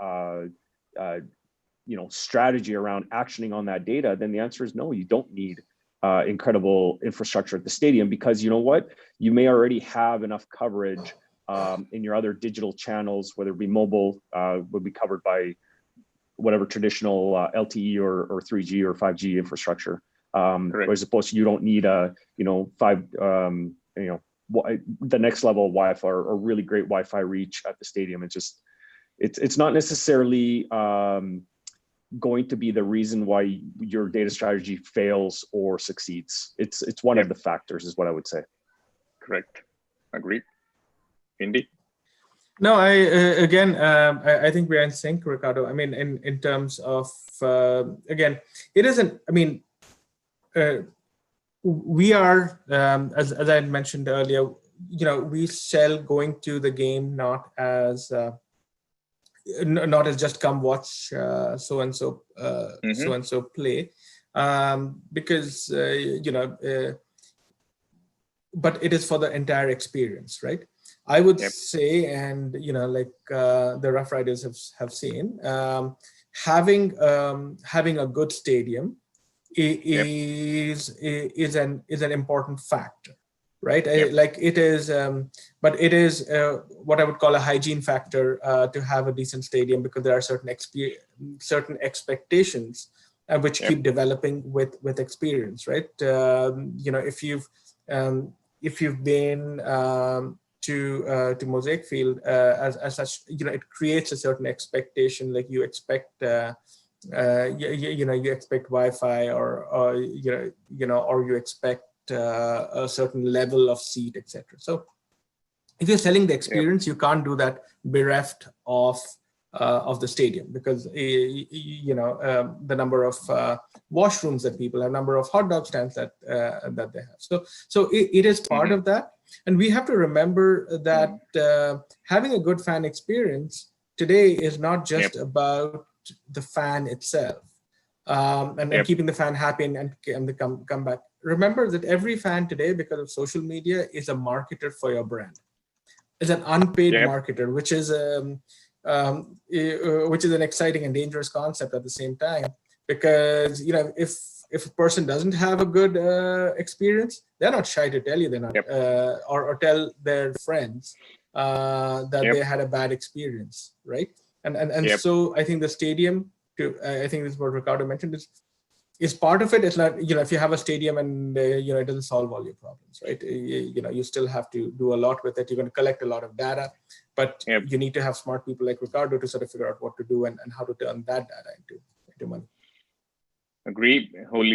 strategy around actioning on that data, then the answer is no, you don't need incredible infrastructure at the stadium, because you know what? You may already have enough coverage in your other digital channels, whether it be mobile, would be covered by whatever traditional LTE or 3G or 5G infrastructure. As opposed to, you don't need the next level of Wi-Fi or really great Wi-Fi reach at the stadium. It's not necessarily going to be the reason why your data strategy fails or succeeds. It's one of the factors, is what I would say. Correct. Agreed. Indy? No, I think we're in sync, Ricardo. In terms of, again, it isn't, we are, as I mentioned earlier, we sell going to the game not as just come watch so and so play, because but it is for the entire experience, right? I would say, and like the Roughriders have seen, having a good stadium is an important factor, right? Like it is, but it is what I would call a hygiene factor to have a decent stadium, because there are certain expectations which keep developing with experience, right? If you've been to Mosaic Field as such, it creates a certain expectation. Like you expect, you expect Wi-Fi, or you expect a certain level of seat, etc. So if you're selling the experience, you can't do that bereft of the stadium, because the number of washrooms that people have, number of hot dog stands that they have. So it is part of that, and we have to remember that having a good fan experience today is not just about the fan itself, and keeping the fan happy and they come back. Remember that every fan today, because of social media, is a marketer for your brand. Is an unpaid marketer, which is an exciting and dangerous concept at the same time, because if a person doesn't have a good experience, they're not shy to tell you they're not, or tell their friends that they had a bad experience, right? And so I think the stadium, I think this is what Ricardo mentioned, is part of it. It's not, if you have a stadium and it doesn't solve all your problems, right? You still have to do a lot with it. You're going to collect a lot of data, but you need to have smart people like Ricardo to sort of figure out what to do and how to turn that data into money. Agree,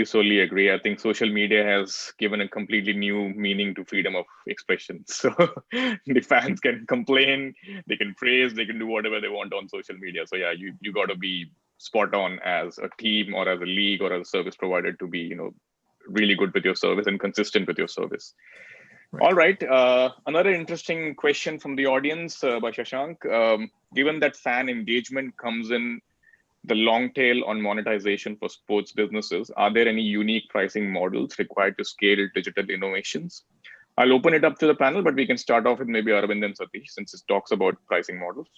solely agree. I think social media has given a completely new meaning to freedom of expression. So the fans can complain, they can praise, they can do whatever they want on social media. So you got to be spot on as a team or as a league or as a service provider to be really good with your service and consistent with your service. All right, another interesting question from the audience by Shashank. Given that fan engagement comes in the long tail on monetization for sports businesses, are there any unique pricing models required to scale digital innovations? I'll open it up to the panel, but we can start off with maybe Aravind and Sathish, since it talks about pricing models.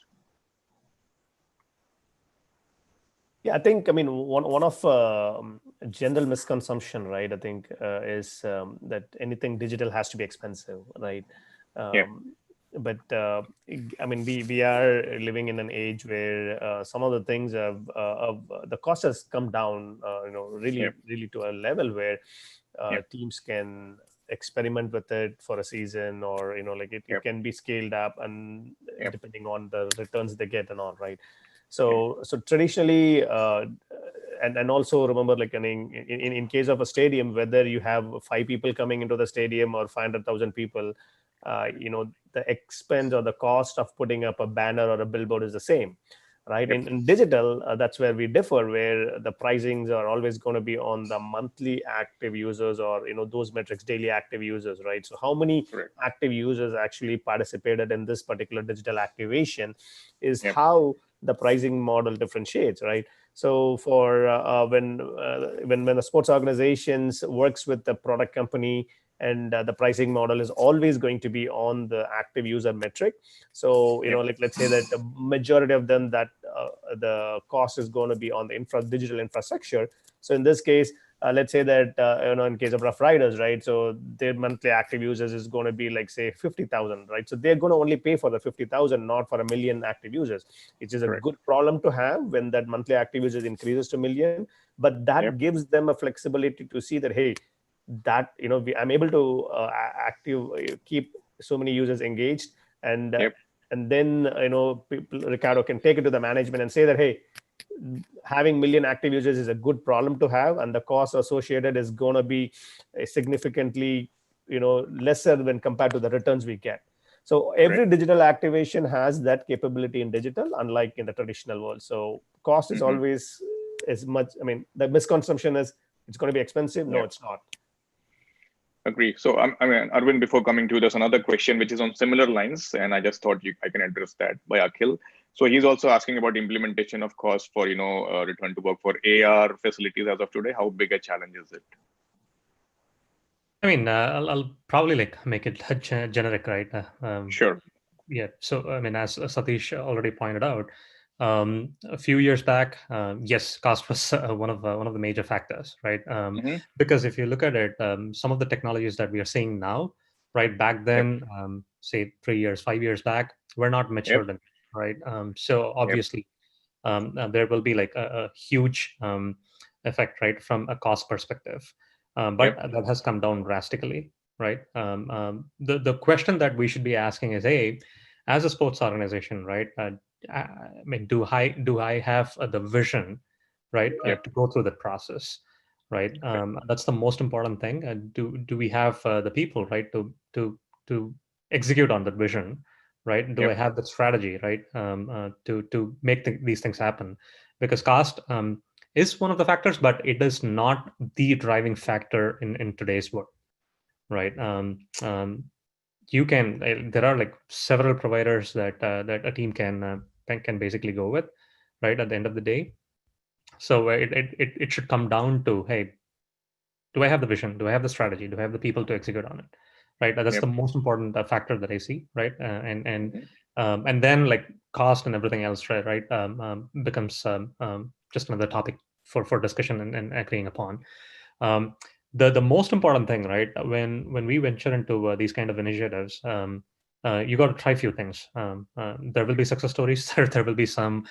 Yeah, I think, one of general misconception, right, I think is that anything digital has to be expensive, right? But we are living in an age where some of the things the cost has come down, really to a level where teams can experiment with it for a season, or it can be scaled up, and depending on the returns they get and all, right? So traditionally, and also remember, like in case of a stadium, whether you have 5 people coming into the stadium or 500,000 people, the expense or the cost of putting up a banner or a billboard is the same, right? In digital, that's where we differ, where the pricings are always going to be on the monthly active users, or those metrics, daily active users, right? So how many active users actually participated in this particular digital activation is how the pricing model differentiates, right? So for when the sports organizations works with the product company, and the pricing model is always going to be on the active user metric. So let's say that the majority of them, that the cost is going to be on the digital infrastructure. So in this case, let's say that in case of Roughriders, right, so their monthly active users is going to be like, say, 50,000, right? So they're going to only pay for the 50,000, not for 1 million active users, which is a good problem to have when that monthly active users increases to 1 million. But that gives them a flexibility to see that, hey, that I'm able to keep so many users engaged, and then Ricardo can take it to the management and say that, hey, having 1 million active users is a good problem to have, and the cost associated is going to be significantly lesser when compared to the returns we get. So every digital activation has that capability in digital, unlike in the traditional world. So cost is always as much. The misconception is it's going to be expensive. No, it's not. Agree. So, Arvind, before coming to, there's another question which is on similar lines, and I just thought I can address that by Akhil. So he's also asking about implementation of cost for, return to work for AR facilities as of today. How big a challenge is it? I'll probably make it generic, right? Sure. Yeah. So, I mean, as Sathish already pointed out, a few years back, yes, cost was one of the major factors, right? Because if you look at it, some of the technologies that we are seeing now, right, back then, say 3 years, 5 years back, were not matured, enough, right? So obviously, there will be like a huge effect, right, from a cost perspective, but that has come down drastically, right? The question that we should be asking is, as a sports organization, right? I mean, do I have the vision, right, to go through that process, right? That's the most important thing. Do we have the people, right, to execute on that vision, right? Do I have that strategy, right, to make these things happen? Because cost is one of the factors, but it is not the driving factor in today's world, right? You can there are like several providers that that a team can basically go with, right, at the end of the day. So it should come down to, hey, do I have the vision? Do I have the strategy? Do I have the people to execute on it? Right. That's the most important factor that I see. Right. And then like cost and everything else, right, becomes just another topic for discussion and agreeing upon. The most important thing, right, when we venture into these kind of initiatives, you got to try a few things. There will be success stories. There will be some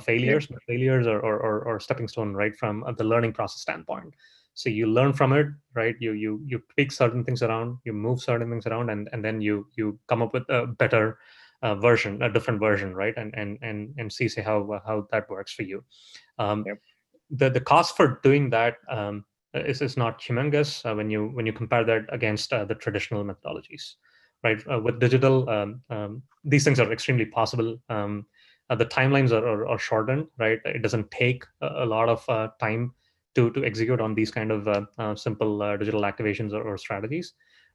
failures, but failures or stepping stone, right, from the learning process standpoint. So you learn from it, right? You pick certain things around, you move certain things around, and then you come up with a better version, a different version, right? And see say how that works for you. The cost for doing that is not humongous when you compare that against the traditional methodologies, right? With digital, these things are extremely possible. The timelines are shortened, right? It doesn't take a lot of time to execute on these kind of simple digital activations or strategies,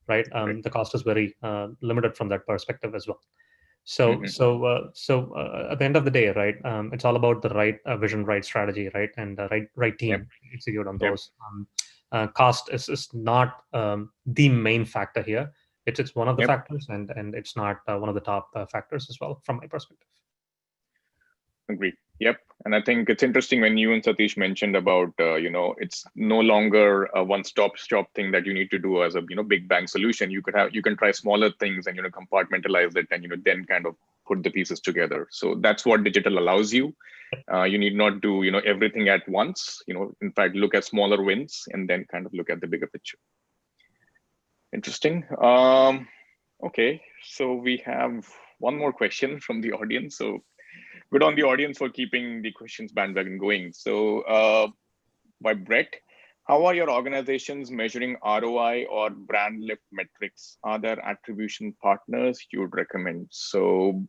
right? The cost is very limited from that perspective as well. So at the end of the day, right, it's all about the right vision, right strategy, right, and the right team to execute on those. Cost is not the main factor here. It's one of the factors, and it's not one of the top factors as well, from my perspective. Agreed. Yep. And I think it's interesting when you and Sathish mentioned about, it's no longer a one-stop shop thing that you need to do as a, big bang solution. You can try smaller things and, compartmentalize it and, then kind of put the pieces together. So that's what digital allows you. You need not do, everything at once, in fact, look at smaller wins and then kind of look at the bigger picture. Interesting. Okay. So we have one more question from the audience. So good on the audience for keeping the questions bandwagon going. So by Brett, how are your organizations measuring ROI or brand lift metrics? Are there attribution partners you would recommend? So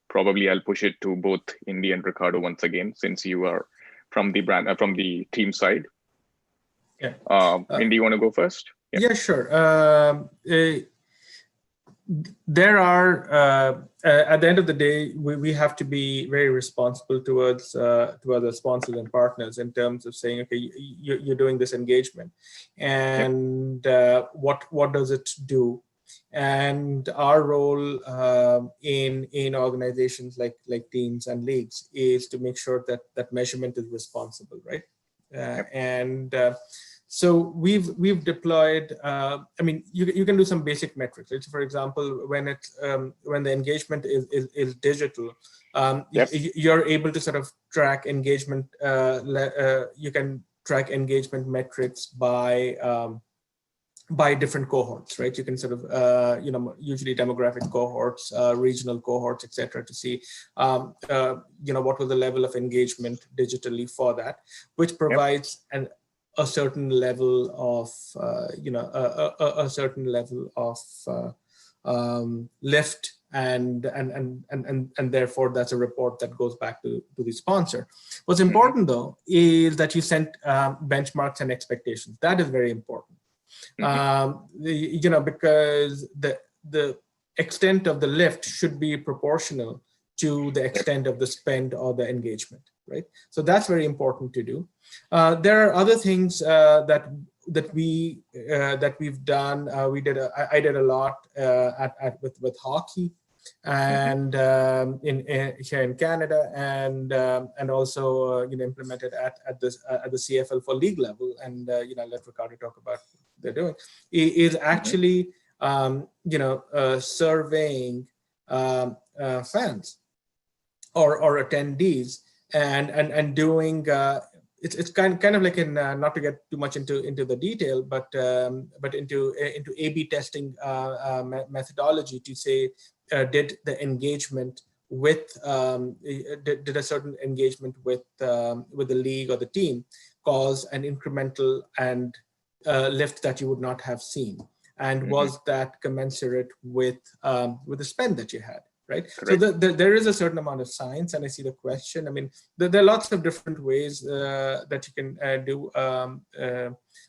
probably I'll push it to both Indy and Ricardo once again, since you are from the from the team side. Indy, you want to go first? Yeah, sure. There are, at the end of the day, we have to be very responsible towards to other sponsors and partners in terms of saying, okay, you're doing this engagement, and what does it do? And our role in organizations like teams and leagues is to make sure that measurement is responsible, right? So we've deployed. I mean, you can do some basic metrics. Right? So for example, when the engagement is digital, you're able to sort of track engagement. You can track engagement metrics by different cohorts, right? You can sort of usually demographic cohorts, regional cohorts, etc., to see what was the level of engagement digitally for that, which provides a certain level of a certain level of lift, and therefore that's a report that goes back to the sponsor. What's important though is that you set benchmarks and expectations. That is very important, because the extent of the lift should be proportional to the extent of the spend or the engagement, right? So that's very important to do. There are other things that we've done. I did a lot with hockey. and here in Canada, and also implemented at the CFL for league level, and let Ricardo talk about what they're doing, is actually surveying fans or attendees and doing it's kind of like in not to get too much into the detail, but into A/B testing methodology to say did the engagement with did a certain engagement with the league or the team cause an incremental and lift that you would not have seen, and was that commensurate with the spend that you had? Right. Correct. So there is a certain amount of science, and I see the question. I mean, there are lots of different ways that you can do. A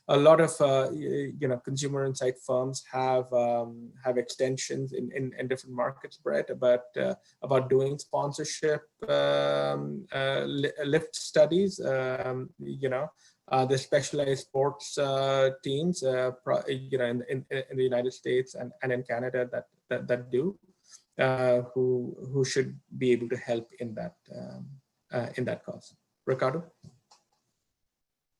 lot of consumer insight firms have extensions in different markets, Brett, about doing sponsorship lift studies. The specialized sports teams, in the United States and in Canada that do. Who should be able to help in that cause. Ricardo?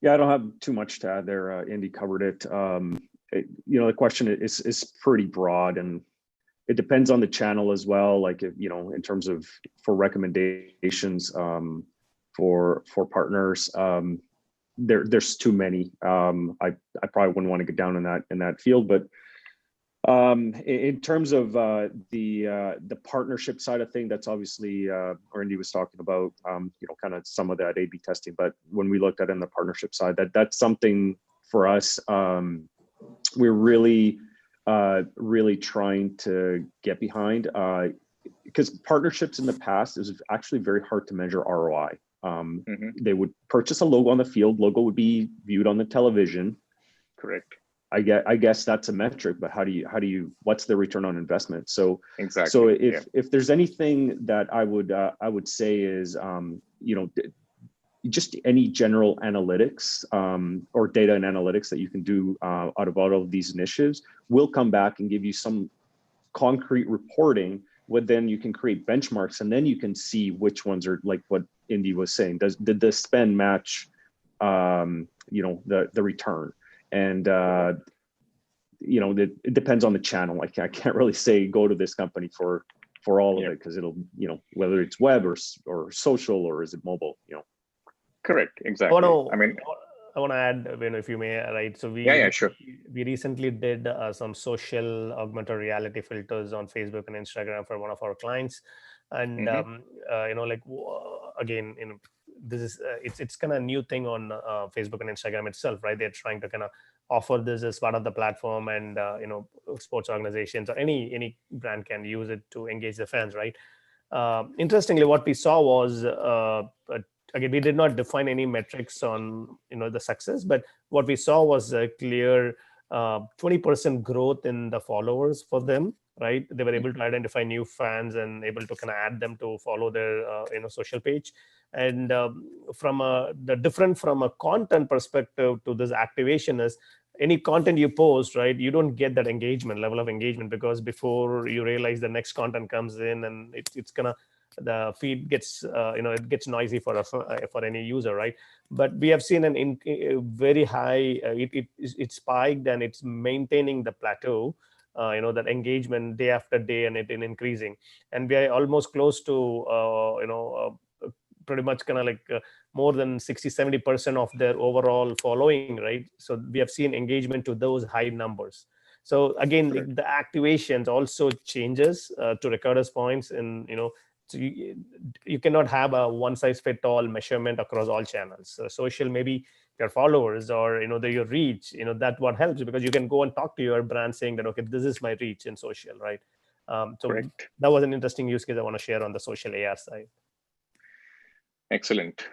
Yeah, I don't have too much to add there. Indy covered it. The question is pretty broad, and it depends on the channel as well. Like, in terms of for recommendations for partners, there's too many. I probably wouldn't want to get down in that field, but. In terms of the partnership side of thing, that's obviously, Indy was talking about, kind of some of that A/B testing. But when we looked at it on the partnership side, that's something for us. We're really trying to get behind, because partnerships in the past, it was actually very hard to measure ROI. They would purchase a logo on the field. Logo would be viewed on the television. Correct. I guess that's a metric, but how do you what's the return on investment? So exactly. So if there's anything that I would say is just any general analytics or data and analytics that you can do out of all of these initiatives will come back and give you some concrete reporting. What then you can create benchmarks, and then you can see which ones are, like what Indy was saying. Did the spend match the return? And it depends on the channel. I can't really say go to this company for all of it, because it'll whether it's web or social, or is it mobile. Correct. Exactly. I want to add, if you may, right? So sure. We recently did some social augmented reality filters on Facebook and Instagram for one of our clients, and this is it's kind of a new thing on Facebook and Instagram itself, right? They're trying to kind of offer this as part of the platform, and sports organizations or any brand can use it to engage the fans, right? Interestingly, what we saw was again, we did not define any metrics on the success, but what we saw was a clear 20% growth in the followers for them. Right, they were able to identify new fans and able to kind of add them to follow their social page. And from a content perspective to this activation is, any content you post, right, you don't get that level of engagement, because before you realize the next content comes in, and it's gonna, the feed gets it gets noisy for any user, right? But we have seen a very high it spiked, and it's maintaining the plateau. That engagement day after day, and it in increasing, and we are almost close to pretty much kind of like more than 60-70% of their overall following, right? So we have seen engagement to those high numbers. So again, the activations also changes to Ricardo's points, and so you cannot have a one-size-fits-all measurement across all channels. So social, maybe your followers or your reach, that what helps, because you can go and talk to your brand saying that, okay, this is my reach in social, right? So correct. That was an interesting use case I want to share on the social AR side. Excellent.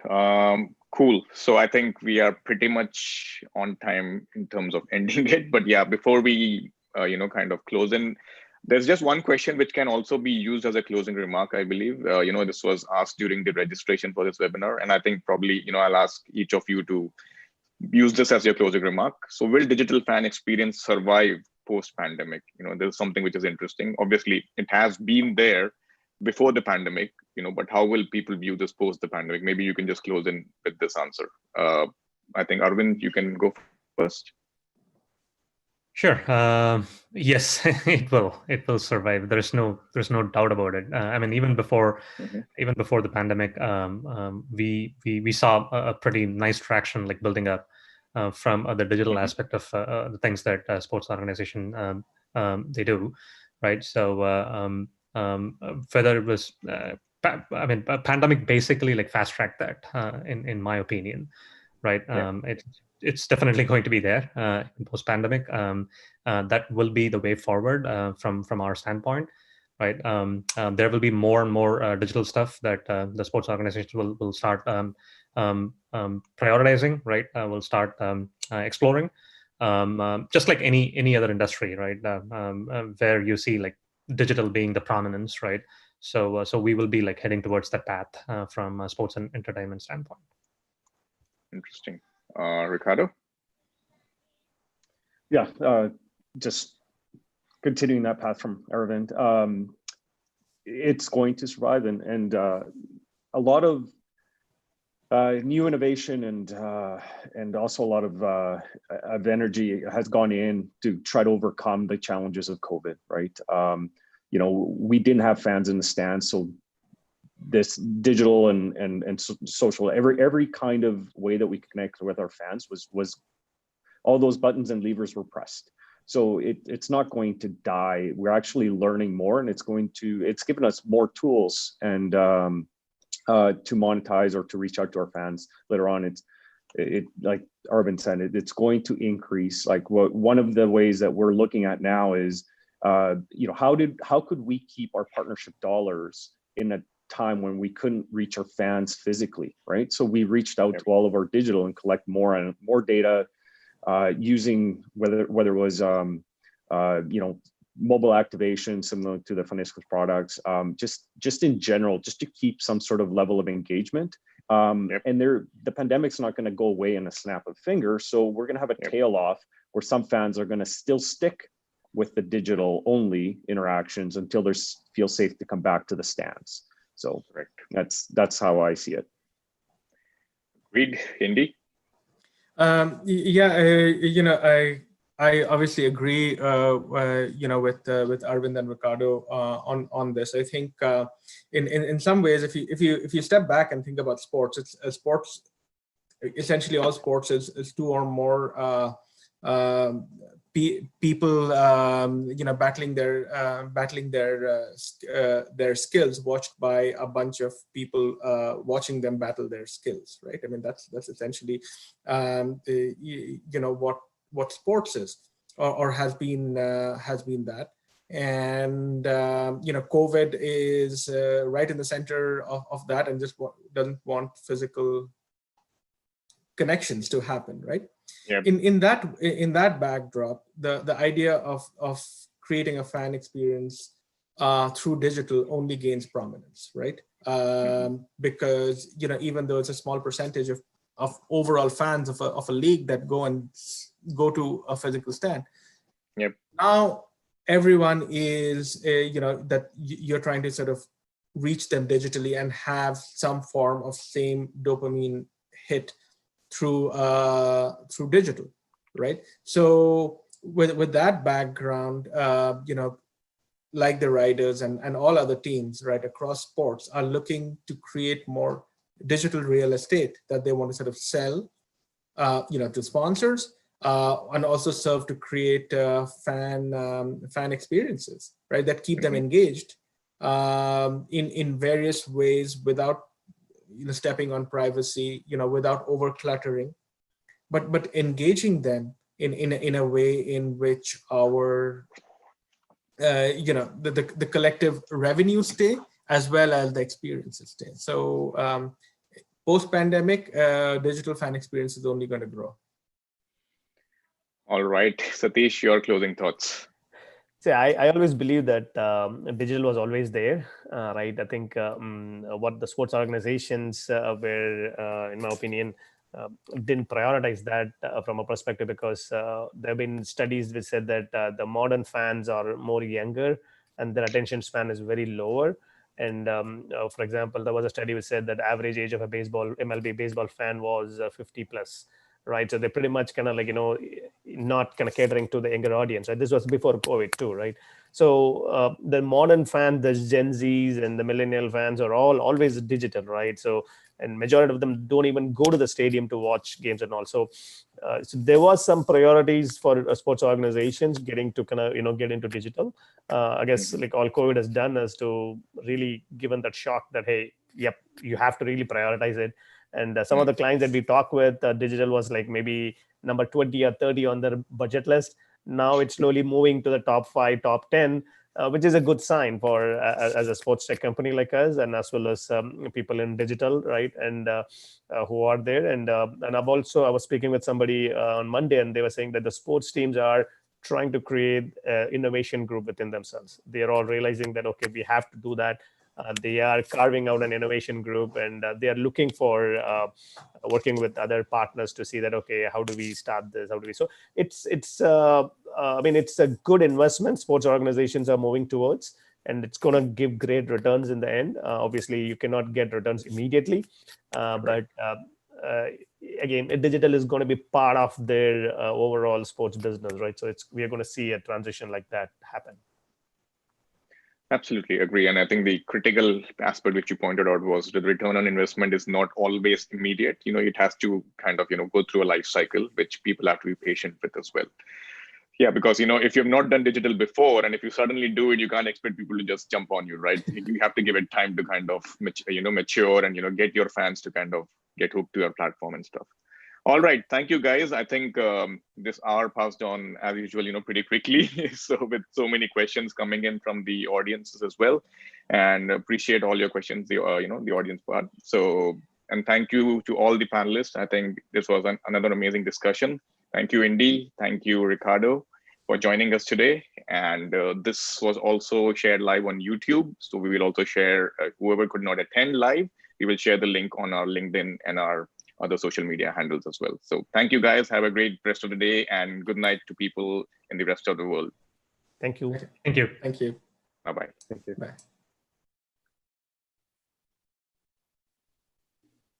Cool. So I think we are pretty much on time in terms of ending it. But yeah, before we kind of close in, there's just one question which can also be used as a closing remark, I believe. This was asked during the registration for this webinar, and I think probably I'll ask each of you to use this as your closing remark. So will digital fan experience survive post-pandemic? There's something which is interesting. Obviously, it has been there before the pandemic, but how will people view this post the pandemic? Maybe you can just close in with this answer. I think Aravind, you can go first. Sure. Yes, it will. It will survive. There's no doubt about it. I mean, even before the pandemic, we saw a pretty nice traction, like building up from the digital aspect of the things that sports organization they do, right? So whether it was, pandemic basically like fast tracked that, in my opinion, right? It's definitely going to be there in post-pandemic. That will be the way forward from our standpoint, right? There will be more and more digital stuff that the sports organization will start prioritizing, right? Will start exploring, just like any other industry, right? Where you see like digital being the prominence, right? So we will be like heading towards that path from a sports and entertainment standpoint. Interesting. Ricardo? Yeah, just continuing that path from Aravind. It's going to survive, and a lot of new innovation and also a lot of energy has gone in to try to overcome the challenges of COVID, right? We didn't have fans in the stands, so this digital and social, every kind of way that we connect with our fans was all those buttons and levers were pressed. So it's not going to die. We're actually learning more, and it's given us more tools and to monetize or to reach out to our fans later on. It like Aravind said, it's going to increase. Like one of the ways that we're looking at now is how could we keep our partnership dollars in a time when we couldn't reach our fans physically, right? So we reached out to all of our digital and collect more and more data, using whether it was mobile activation similar to the Fanisko products, just in general, just to keep some sort of level of engagement. And the pandemic's not going to go away in a snap of fingers, so we're going to have a tail off where some fans are going to still stick with the digital only interactions until they feel safe to come back to the stands. So that's how I see it. Agreed. Indy? I obviously agree, with Aravind and Ricardo on this. I think in some ways, if you step back and think about sports, sports. Essentially, all sports is two or more people, battling their skills, watched by a bunch of people watching them battle their skills, right? I mean, that's essentially, what sports is, or has been that. And COVID is right in the center of that, and just doesn't want physical connections to happen, right? Yep. In that backdrop, the idea of creating a fan experience through digital only gains prominence, right? Because even though it's a small percentage of overall fans of a league that go to a physical stand, now everyone is that you're trying to sort of reach them digitally and have some form of same dopamine hit through digital, right? So with that background, like the Riders and all other teams, right, across sports are looking to create more digital real estate that they want to sort of sell, to sponsors, and also serve to create fan experiences, right, that keep them engaged in various ways without stepping on privacy, without over cluttering, but engaging them in a way in which our the collective revenue stay as well as the experiences stay. So post-pandemic, digital fan experience is only going to grow. All right, Sathish, your closing thoughts. So I always believe that digital was always there, right? I think what the sports organizations were, in my opinion, didn't prioritize that from a perspective, because there have been studies which said that the modern fans are more younger and their attention span is very lower. And for example, there was a study which said that average age of a MLB baseball fan was 50 plus, right? So they're pretty much kind of like, not kind of catering to the younger audience, right? This was before COVID too, right? So the modern fan, the Gen Zs and the millennial fans are all always digital, right? So, and majority of them don't even go to the stadium to watch games and all. So there was some priorities for sports organizations getting to kind of, get into digital. I guess like all COVID has done is to really given that shock that, hey, yep, you have to really prioritize it. And some of the clients that we talk with, digital was like maybe number 20 or 30 on their budget list. Now it's slowly moving to the top 5, top 10, which is a good sign for as a sports tech company like us, and as well as people in digital, right? And who are there. And I was speaking with somebody on Monday, and they were saying that the sports teams are trying to create an innovation group within themselves. They are all realizing that, okay, we have to do that. They are carving out an innovation group, and they are looking for working with other partners to see that, okay, how do we start this? How do we? So it's I mean, it's a good investment sports organizations are moving towards, and it's going to give great returns in the end. Obviously, you cannot get returns immediately, but again, digital is going to be part of their overall sports business, right? So we are going to see a transition like that happen. Absolutely agree. And I think the critical aspect which you pointed out was the return on investment is not always immediate. It has to kind of, go through a life cycle, which people have to be patient with as well. Yeah, because, if you've not done digital before, and if you suddenly do it, you can't expect people to just jump on you, right? You have to give it time to kind of, mature and, get your fans to kind of get hooked to your platform and stuff. All right. Thank you, guys. I think this hour passed on as usual, pretty quickly. So with so many questions coming in from the audiences as well, and appreciate all your questions, the audience part. So, and thank you to all the panelists. I think this was another amazing discussion. Thank you, Indy. Thank you, Ricardo, for joining us today. And this was also shared live on YouTube. So we will also share, whoever could not attend live, we will share the link on our LinkedIn and our other social media handles as well. So thank you, guys. Have a great rest of the day, and good night to people in the rest of the world. Thank you. Thank you. Thank you. Bye-bye. Thank you. Bye.